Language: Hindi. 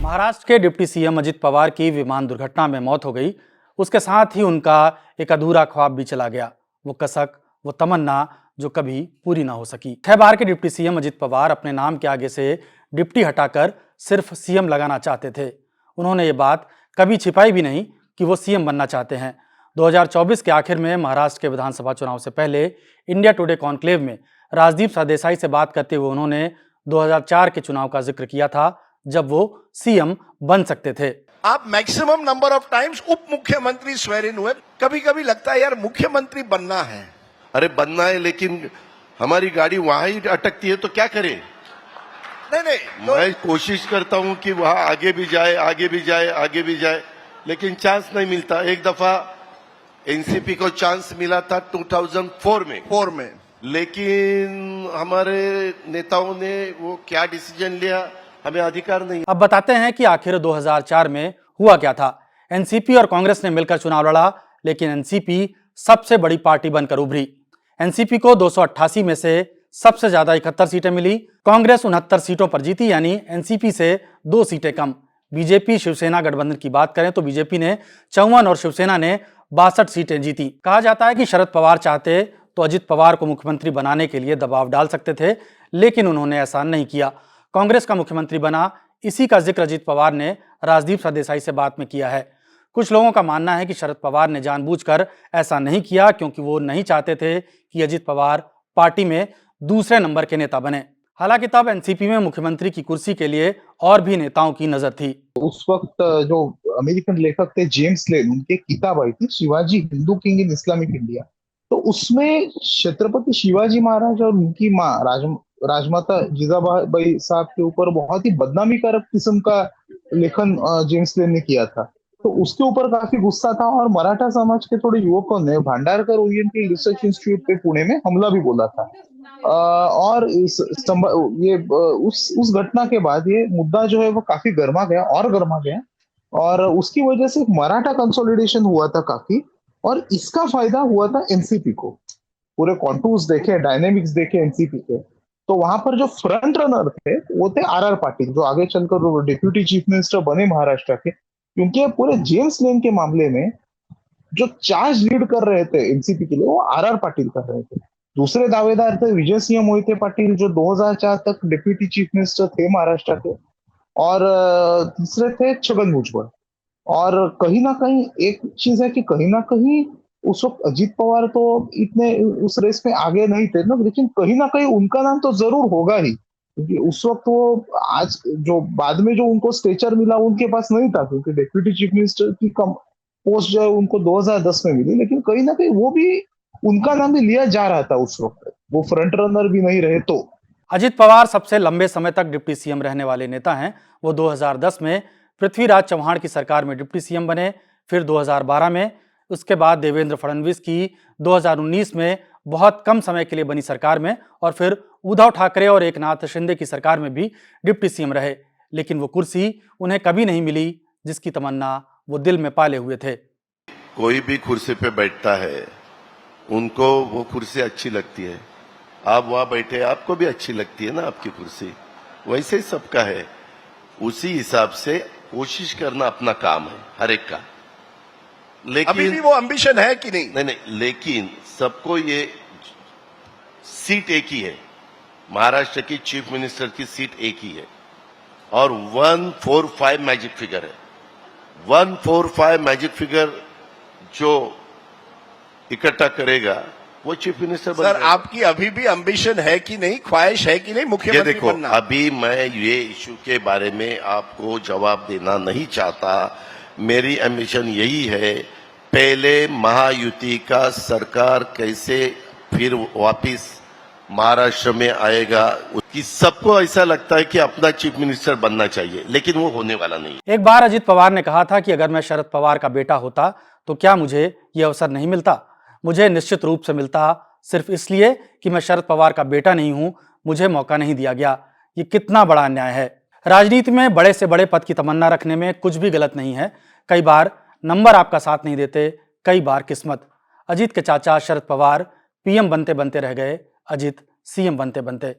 महाराष्ट्र के डिप्टी सीएम अजित पवार की विमान दुर्घटना में मौत हो गई। उसके साथ ही उनका एक अधूरा ख्वाब भी चला गया, वो कसक, वो तमन्ना जो कभी पूरी ना हो सकी। 6 बार के डिप्टी सीएम अजित पवार अपने नाम के आगे से डिप्टी हटाकर सिर्फ सीएम लगाना चाहते थे। उन्होंने ये बात कभी छिपाई भी नहीं कि वो सीएम बनना चाहते हैं। 2024 के आखिर में महाराष्ट्र के विधानसभा चुनाव से पहले इंडिया टुडे कॉन्क्लेव में राजदीप सरदेसाई से बात करते हुए उन्होंने 2004 के चुनाव का जिक्र किया था, जब वो सीएम बन सकते थे। आप मैक्सिमम नंबर ऑफ टाइम्स उप मुख्यमंत्री स्वेर इन हुए। कभी कभी लगता है यार मुख्यमंत्री बनना है, अरे बनना है, लेकिन हमारी गाड़ी वहां ही अटकती है तो क्या करें। नहीं तो मैं कोशिश करता हूं कि वहां आगे भी जाए, आगे भी जाए, आगे भी जाए, लेकिन चांस नहीं मिलता। एक दफा एनसीपी को चांस मिला था 2004 में, लेकिन हमारे नेताओं ने वो क्या डिसीजन लिया हमें अधिकार नहीं। अब बताते हैं कि आखिर 2004 में हुआ क्या था। एनसीपी और कांग्रेस ने मिलकर चुनाव लड़ा, लेकिन एनसीपी सबसे बड़ी पार्टी बनकर उभरी। एनसीपी को 288 में से सबसे ज्यादा 71 सीटें मिली। कांग्रेस 69 सीटों पर जीती, यानी एनसीपी से 2 सीटें कम। बीजेपी शिवसेना गठबंधन की बात करें तो बीजेपी ने 54 और शिवसेना ने 62 सीटें जीती। कहा जाता है कि शरद पवार चाहते तो अजित पवार को मुख्यमंत्री बनाने के लिए दबाव डाल सकते थे, लेकिन उन्होंने ऐसा नहीं किया। कांग्रेस का मुख्यमंत्री बना, इसी का जिक्र अजित पवार ने राजदीप सरदेसाई से बात में किया है। कुछ लोगों का मानना है कि शरद पवार ने जानबूझकर ऐसा नहीं किया, क्योंकि वो नहीं चाहते थे कि अजित पवार पार्टी में दूसरे नंबर के नेता बने। हालांकि तब एनसीपी में मुख्यमंत्री की कुर्सी के लिए और भी नेताओं की नजर थी। उस वक्त जो अमेरिकन लेखक थे जेम्स लेन, उनकी किताब आई थी Shivaji Hindu king in Islamic India. तो उसमें छत्रपति शिवाजी महाराज और उनकी माँ राजमाता जिजाबाई साहब के ऊपर बहुत ही बदनामीकारक किस्म का लेखन जेम्स लेन ने किया था। तो उसके ऊपर काफी गुस्सा था और मराठा समाज के थोड़े युवकों ने भांडारकर ओरिएंटल रिसर्च इंस्टीट्यूट पे पुणे में हमला भी बोला था। और उस घटना के बाद ये मुद्दा जो है वो काफी गर्मा गया और उसकी वजह से मराठा कंसोलिडेशन हुआ था काफी, और इसका फायदा हुआ था एनसीपी को। पूरे कॉन्टूर्स देखे, डायनेमिक्स देखे एनसीपी के, तो वहां पर जो फ्रंट रनर थे वो थे आरआर पाटिल, जो आगे चलकर डिप्यूटी चीफ मिनिस्टर बने महाराष्ट्र के। क्योंकि पूरे जेम्स लेन के मामले में जो चार्ज लीड कर रहे थे एनसीपी के लिए वो आरआर पाटिल कर रहे थे। दूसरे दावेदार थे विजय सिंह मोहिते पाटिल, जो 2004 तक डिप्यूटी चीफ मिनिस्टर थे महाराष्ट्र के, और तीसरे थे छगन भुजबल। और कहीं ना कहीं एक चीज है कि कहीं ना कहीं उस वक्त अजित पवार तो इतने उस रेस में आगे नहीं थे ना, लेकिन कहीं ना कहीं उनका नाम तो जरूर होगा ही, क्योंकि उस वक्त वो आज जो बाद में जो उनको स्टेचर मिला उनके पास नहीं था, क्योंकि डिप्यूटी चीफ मिनिस्टर की पोस्ट जो है उनको 2010 में मिली, लेकिन कहीं ना कहीं वो भी उनका नाम भी लिया जा रहा था उस वक्त, वो फ्रंट रनर भी नहीं रहे। तो अजित पवार सबसे लंबे समय तक डिप्टी सीएम रहने वाले नेता हैं। वो 2010 में पृथ्वीराज चव्हाण की सरकार में डिप्टी सीएम बने, फिर 2012 में, उसके बाद देवेंद्र फडणवीस की 2019 में बहुत कम समय के लिए बनी सरकार में, और फिर उद्धव ठाकरे और एकनाथ शिंदे की सरकार में भी डिप्टी सीएम रहे। लेकिन वो कुर्सी उन्हें कभी नहीं मिली जिसकी तमन्ना वो दिल में पाले हुए थे। कोई भी कुर्सी पे बैठता है, उनको वो कुर्सी अच्छी लगती है। आप वहां बैठे, आपको भी अच्छी लगती है ना आपकी कुर्सी, वैसे ही सबका है। उसी हिसाब से कोशिश करना अपना काम है हर एक का। लेकिन अभी भी वो एम्बिशन है कि नहीं? नहीं, लेकिन सबको ये सीट एक ही है, महाराष्ट्र की चीफ मिनिस्टर की सीट एक ही है, और 145 मैजिक फिगर है। 145 मैजिक फिगर जो इकट्ठा करेगा वो चीफ मिनिस्टर बन सर, आपकी अभी भी एम्बिशन है कि नहीं, ख्वाहिश है कि नहीं मुख्यमंत्री देखो बनना? अभी मैं ये इशू के बारे में आपको जवाब देना नहीं चाहता। मेरी एम्बिशन यही है, पहले महायुति का सरकार कैसे फिर वापिस महाराष्ट्र में आएगा, कि सबको ऐसा लगता है कि अपना चीफ मिनिस्टर बनना चाहिए, लेकिन वो होने वाला नहीं। एक बार अजित पवार ने कहा था कि अगर मैं शरद पवार का बेटा होता तो क्या मुझे ये अवसर नहीं मिलता? मुझे निश्चित रूप से मिलता, सिर्फ इसलिए कि मैं शरद पवार का बेटा नहीं हूं, मुझे मौका नहीं दिया गया। ये कितना बड़ा अन्याय है। राजनीति में बड़े से बड़े पद की तमन्ना रखने में कुछ भी गलत नहीं है। कई बार नंबर आपका साथ नहीं देते, कई बार किस्मत। अजित के चाचा शरद पवार पीएम बनते बनते रह गए, अजित सीएम बनते बनते।